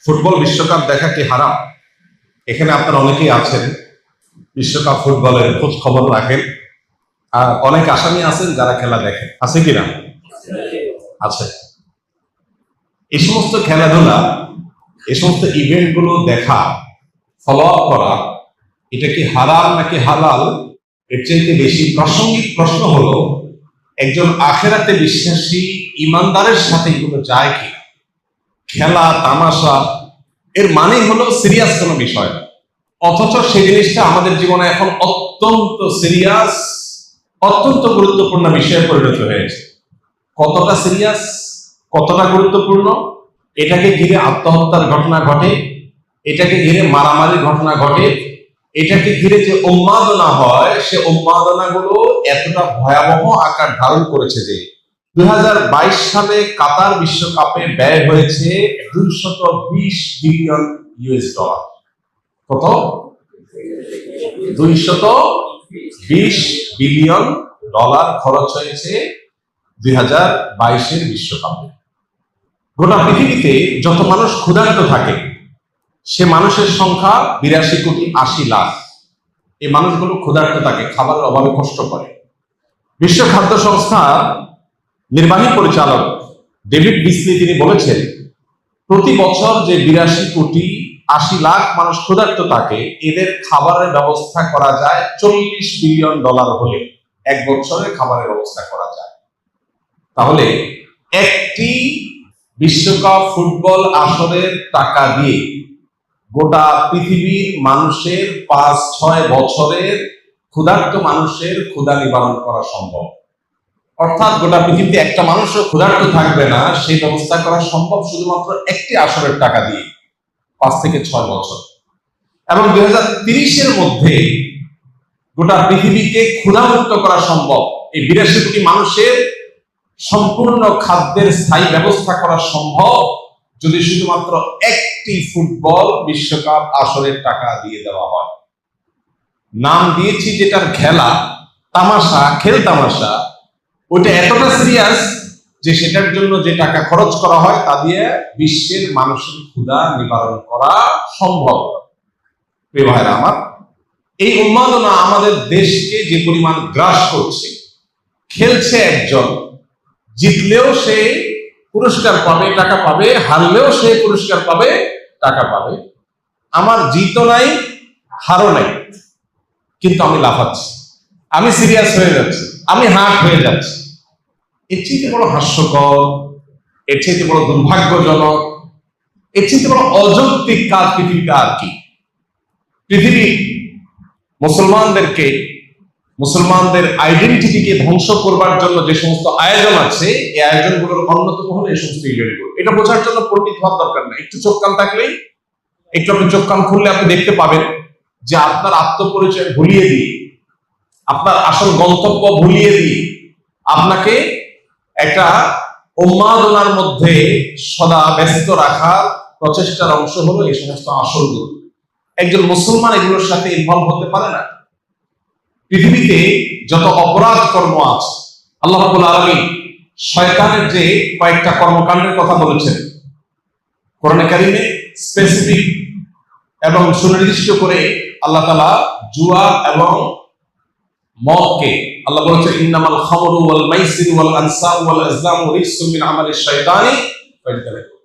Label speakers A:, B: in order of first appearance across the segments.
A: Football বিশ্বকাপ দেখা কি হারাম? এখানে আপনারা অনেকেই আছেন, বিশ্বকাপ ফুটবলের খোঁজ খবর রাখেন, আর অনেক আসামি আছেন যারা খেলা দেখেন। আছে কিনা? আছে। এই সমস্ত খেলাধুলা, এই সমস্ত ইভেন্ট গুলো দেখা, ফলো আপ করা, এটা কি হারাম নাকি হালাল? এর চাইতে বেশি প্রাসঙ্গিক প্রশ্ন হলো, একজন আখেরাতে বিশ্বাসী ইমানদারের সাথে এগুলো যায় কি? খেলা তামাশা এর মানে হলো সিরিয়াস কোনো বিষয়, অথচ সেই জিনিসটা আমাদের জীবনে এখন অত্যন্ত সিরিয়াস, অত্যন্ত গুরুত্বপূর্ণ বিষয়ে পরিণত হয়েছে। কতটা সিরিয়াস, কতটা গুরুত্বপূর্ণ? এটাকে ঘিরে আত্মহত্যার ঘটনা ঘটে, এটাকে ঘিরে মারামারির ঘটনা ঘটে, এটাকে ঘিরে যে উন্মাদনা হয়, সে উন্মাদনা গুলো এতটা ভয়াবহ আকার ধারণ করেছে যে 2022 সালে কাতার বিশ্বকাপে ব্যয় হয়েছে 220 বিলিয়ন ইউএস ডলার। কত? 220 বিলিয়ন ডলার খরচ হয়েছে 2022 বিশ্বকাপে। গোটা পৃথিবীতে যত মানুষ ক্ষুধার্ত থাকে, সে মানুষের সংখ্যা 82,80,00,000। এই মানুষগুলো ক্ষুধার্ত থাকে, খাবারের অভাবে কষ্ট করে। বিশ্ব খাদ্য সংস্থার নির্বাহী পরিচালক ডেভিড বিসলি তিনি বলেছেন, প্রতি বছর যে 82,80,00,000 মানুষ ক্ষুধার্ত থাকে, এদের খাবারের ব্যবস্থা করা যায় 40 বিলিয়ন ডলার হলে এক বছরে খাবারের ব্যবস্থা করা যায়। তাহলে একটি বিশ্বকাপ ফুটবল আসরের টাকা দিয়ে গোটা পৃথিবীর মানুষের 5-6 বছরের ক্ষুধার্ত মানুষের ক্ষুধা নিবারণ করা সম্ভব। অর্থাৎ গোটা পৃথিবীতে একটা মানুষও ক্ষুধার্ত থাকবে না, সেই ব্যবস্থা করা সম্ভব শুধুমাত্র একটি আসরের টাকা দিয়ে 5 থেকে 6 বছর। এবং 2030 মধ্যে গোটা পৃথিবীকে ক্ষুধামুক্ত করা সম্ভব। এই 82 কোটি মানুষের সম্পূর্ণ খাদ্যের স্থায়ী ব্যবস্থা করা সম্ভব যদি শুধুমাত্র একটি ফুটবল বিশ্বকাপ আসরের টাকা দিয়ে দেওয়া হয়। নাম দিয়েছি যেটার খেলা তামাশা, খেল তামাশা, ওইটা এতটা সিরিয়াস যে সেটার জন্য যে টাকা খরচ করা হয় তা দিয়ে বিশ্বের মানুষের ক্ষুধা নিবারণ করা সম্ভব। প্রিয় ভাইরা আমার, এই উন্মাদনা আমাদের দেশকে যে পরিমাণ গ্রাস করছে, খেলছে একজন, জিতলেও সে পুরস্কার পাবে, টাকা পাবে, হারলেও সে পুরস্কার পাবে, টাকা পাবে। আমার জিতও নাই, হারও নাই, কিন্তু আমি লাফাচ্ছি, আমি সিরিয়াস হয়ে যাচ্ছি, আমি হার্ট হয়ে যাচ্ছি। এর চেয়ে বড় হাস্যকর, এর চেয়ে বড় দুর্ভাগ্যজনক, এর চেয়ে বড় অযৌক্তিক কাজ পৃথিবীতে আর কি? পৃথিবী মুসলমানদেরকে, মুসলমানদের আইডেন্টিটিকে ধ্বংস করবার জন্য যে সমস্ত আয়োজন আছে, এই আয়োজনগুলোর অন্যতম হলো এই সমস্ত ইভেন্টগুলো। এটা বোঝার জন্য পণ্ডিত হওয়ার দরকার নেই, একটু চোখ কান থাকলেই, একটু আপনি চোখ কান খুললে আপনি দেখতে পাবেন যে আপনার আত্মপরিচয় ভুলিয়ে দিয়ে, আপনার আসল গন্তব্য ভুলিয়ে দিয়ে আপনাকে একটা উন্মাদনার মধ্যে সদা ব্যস্ত রাখার প্রচেষ্টার অংশ হলো এই সমস্ত আসলগুলো। একজন মুসলমান এগুলোর সাথে ইনভলভ হতে পারে না। পৃথিবীতে যত অপরাধ কর্ম আছে, আল্লাহ রাব্বুল আলামিন শয়তানের যে কয়েকটা কর্মকাণ্ডের কথা বলেছেন কোরআনে কারিমে, স্পেসিফিক এবং সুনির্দিষ্ট করে আল্লাহ তাআলা জুয়া এবং মদকে আল্লাহ বলেছেন, ইন্নামাল খামরু ওয়াল মাইসিরু ওয়াল আনসাবু ওয়াল আজলামু রিজসুম মিন আমালিশ শাইতানি ফাজতানিবুহু।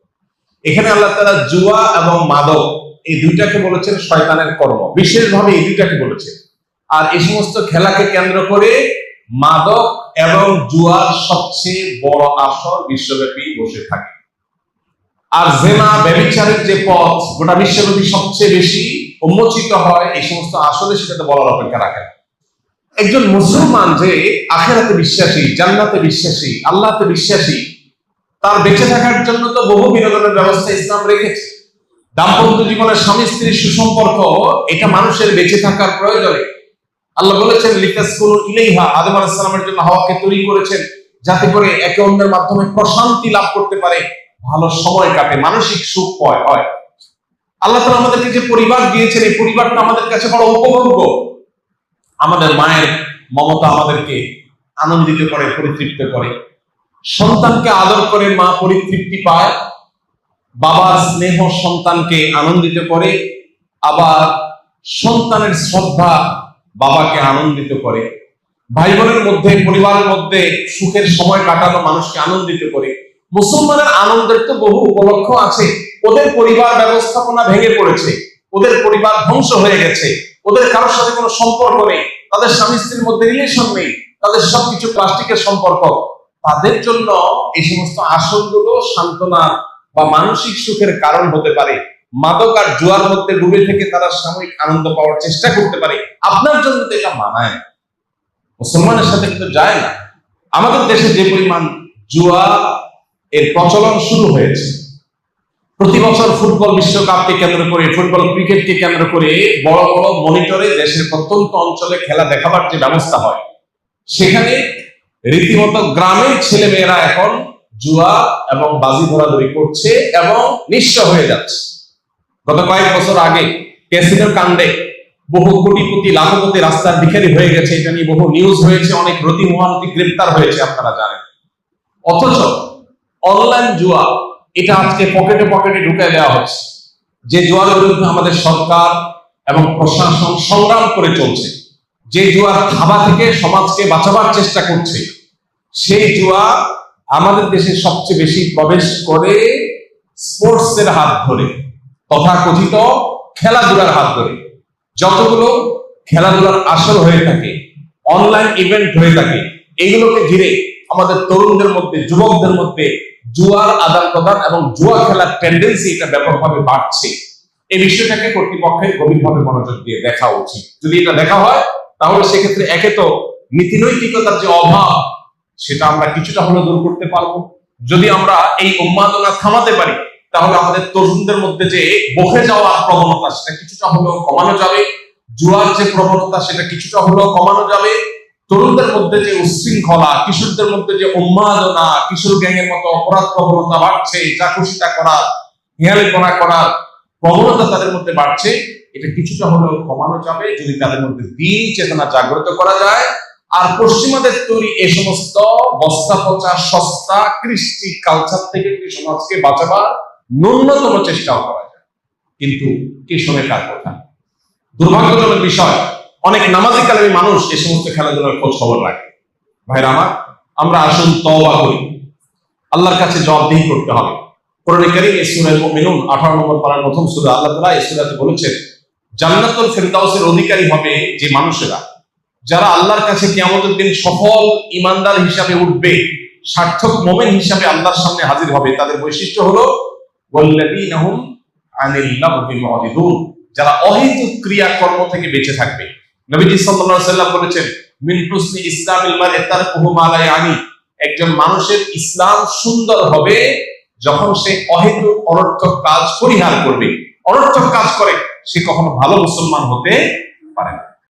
A: এখানে আল্লাহ তাআলা জুয়া এবং মাদক এই দুইটাকে বলেছেন শয়তানের কর্ম, বিশেষভাবে এই দুইটাকে বলেছেন। আর এই সমস্ত খেলাকে কেন্দ্র করে মাদক এবং জুয়ার সবচেয়ে বড় আসর বিশ্বব্যাপী বসে থাকে। আর জেনা, ব্যভিচারের যে পথ গোটা বিশ্বব্যাপী সবচেয়ে বেশি উন্মোচিত হয়, এই সমস্ত আসলে সেটাতে বলার অপেক্ষা রাখে না। একজন মুসলমান যে আখিরাতে বিশ্বাসী, জান্নাতে বিশ্বাসী, আল্লাহতে বিশ্বাসী, তার বেঁচে থাকার জন্য তো বহু বিনোদনের ব্যবস্থা ইসলাম রেখেছে। দাম্পত্য জীবনে স্বামী স্ত্রীর সুসম্পর্ক, এটা মানুষের বেঁচে থাকার প্রয়োজনে। আল্লাহ বলেছেন, লিতাসকুনু ইলাইহা, আদম আলাইহিস সালামের জন্য হাওয়াকে তৈরি করেছেন যাতে করে একে অন্যের মাধ্যমে প্রশান্তি লাভ করতে পারে, ভালো সময় কাটে, মানসিক সুখ হয়। আল্লাহ তাআলা আমাদেরকে যে পরিবার দিয়েছেন, এই পরিবারটা আমাদের কাছে বড় উপভোগ্য। আমাদের মায়ের মমতা আমাদেরকে আনন্দিত করে, পরিতৃপ্ত করে। সন্তানকে আদর করে মা পরিতৃপ্তি পায়, বাবার স্নেহ সন্তানকে আনন্দিত করে, আবার সন্তানের শ্রদ্ধা বাবাকে আনন্দিত করে। ভাই বোনের মধ্যে, পরিবারের মধ্যে সুখের সময় কাটানো মানুষকে আনন্দিত করে। মুসলমানের আনন্দের তো বহু উপলক্ষ আছে। ওদের পরিবার ব্যবস্থাপনা ভেঙে পড়েছে, ওদের পরিবার ধ্বংস হয়ে গেছে, ওদের কারোর সাথে কোনো সম্পর্ক নেই, তাদের স্বামী স্ত্রীর মধ্যে রিলেশন নেই, তাদের সবকিছু প্লাস্টিকের সম্পর্ক। তাদের জন্য এই সমস্ত আসরগুলো সান্ত্বনা বা মানসিক সুখের কারণ হতে পারে। মাদক আর জুয়ার মধ্যে ডুবে থেকে তারা সাময়িক আনন্দ পাওয়ার চেষ্টা করতে পারে। আপনার জন্য তো এটা মানায় না, মুসলমানের সাথে কিন্তু যায় না। আমাদের দেশে যে পরিমাণ জুয়া এর প্রচলন শুরু হয়েছে, প্রতি বছর ফুটবল বিশ্বকাপকে কেন্দ্র করে, ফুটবল ক্রিকেটকে কেন্দ্র করে বড় বড় মনিটরে দেশের প্রত্যন্ত অঞ্চলে খেলা দেখাবার যে ব্যবস্থা হয়, সেখানে রীতিমতো গ্রামের ছেলে মেয়েরা এখন জুয়া এবং বাজি ধরাধরি করছে এবং নিঃস্ব হয়ে যাচ্ছে। গত কয়েক বছর আগে ক্যাসিনোর কাণ্ডে বহু কোটিপতি লাখপতি রাস্তার ভিখারি হয়ে গেছে, এটা নিয়ে বহু নিউজ হয়েছে, অনেক রতি মহারতি গ্রেপ্তার হয়েছে, আপনারা জানেন। অথচ অনলাইন জুয়া এটা আজকে পকেটে পকেটে ঢুকে দেওয়া হচ্ছে। যে জুয়ার বিরুদ্ধে আমাদের সরকার এবং প্রশাসন সংগ্রাম করে চলছে, যে জুয়ার থাবা থেকে সমাজকে বাঁচাবার চেষ্টা করছে, সেই জুয়া আমাদের দেশে সবচেয়ে বেশি প্রবেশ করে স্পোর্টসের হাত ধরে, তথাকথিত খেলাধুলার হাত ধরে। যতগুলো খেলাধুলার আসর হয়ে থাকে, অনলাইন ইভেন্ট হয়ে থাকে, এগুলোকে ঘিরে আমাদের তরুণদের মধ্যে, যুবকদের মধ্যে জুয়ার আদান প্রদান এবং জুয়া খেলার টেন্ডেন্সি এটা ব্যাপকভাবে বাড়ছে। এই বিষয়টাকে কর্তৃপক্ষের গভীরভাবে মনোযোগ দিয়ে দেখা উচিত। যদি এটা দেখা হয়, তাহলে সেক্ষেত্রে একে তো নীতি নৈতিকতার যে অভাব, সেটা আমরা কিছুটা হলেও দূর করতে পারবো। যদি আমরা এই উন্মাদনা থামাতে পারি, তাহলে আমাদের তরুণদের মধ্যে যে বহে যাওয়ার প্রবণতা, সেটা কিছুটা হলেও কমানো যাবে। জুয়ার যে প্রবণতা, সেটা কিছুটা হলেও কমানো যাবে। তরুণদের মধ্যে যে উচ্ছৃঙ্খলা, কিশোরদের মধ্যে যে উন্মাদনা, কিশোর গ্যাংয়ের মতো অপরাধ প্রবণতা বাড়ছে, চাকুশিটা করার, হেয়ালিপনা করার প্রবণতা তাদের মধ্যে বাড়ছে, এটা কিছুটা হলেও কমানো যাবে যদি তাদের মধ্যে দিন চেতনা জাগ্রত করা যায়। আর পশ্চিমাদের তৈরি এই সমস্ত বস্তা পচা সস্তা কৃষ্টি কালচার থেকে যদি সমাজকে বাঁচাবার ন্যূনতম চেষ্টাও করা যায়। কিন্তু কে শোনে কার কথা? দুর্ভাগ্যজনক বিষয়, অনেক নামাজি কালামী মানুষ এই সমস্ত খেলাধুলার খোঁজ খবর রাখে। ভাইরা আমার, আমরা আসুন তওবা করি, আল্লাহর কাছে জবাবদিহি করতে হবে। কোরআনে কারীম সূরা মুমিনুন 18 নম্বর পারার প্রথম সূরা, আল্লাহ তাআলা এই সূরাতে বলেছেন, জান্নাতুল ফেরদাউসের অধিকারী হবে যে মানুষেরা, যারা আল্লাহর কাছে কিয়ামতের দিন সফল ঈমানদার হিসাবে উঠবে, সার্থক মুমিন হিসাবে আল্লাহর সামনে হাজির হবে। তাদের বৈশিষ্ট্য হলো ওয়াল্লাযীনা হুম আনিল লাগবি মুআরিদুন, যারা অহেতুক ক্রিয়াকর্ম থেকে বেঁচে থাকবে। নবীজি সাল্লাল্লাহু আলাইহি ওয়াসাল্লাম বলেছেন, মিন হুসনি ইসলামিল মারই তারকুহু মা লা ইয়ানি, একজন মানুষের ইসলাম সুন্দর হবে যখন সে অহেতুক অনর্থক কাজ পরিহার করবে। অনর্থক কাজ করে সে কখনো ভালো মুসলমান হতে পারে না।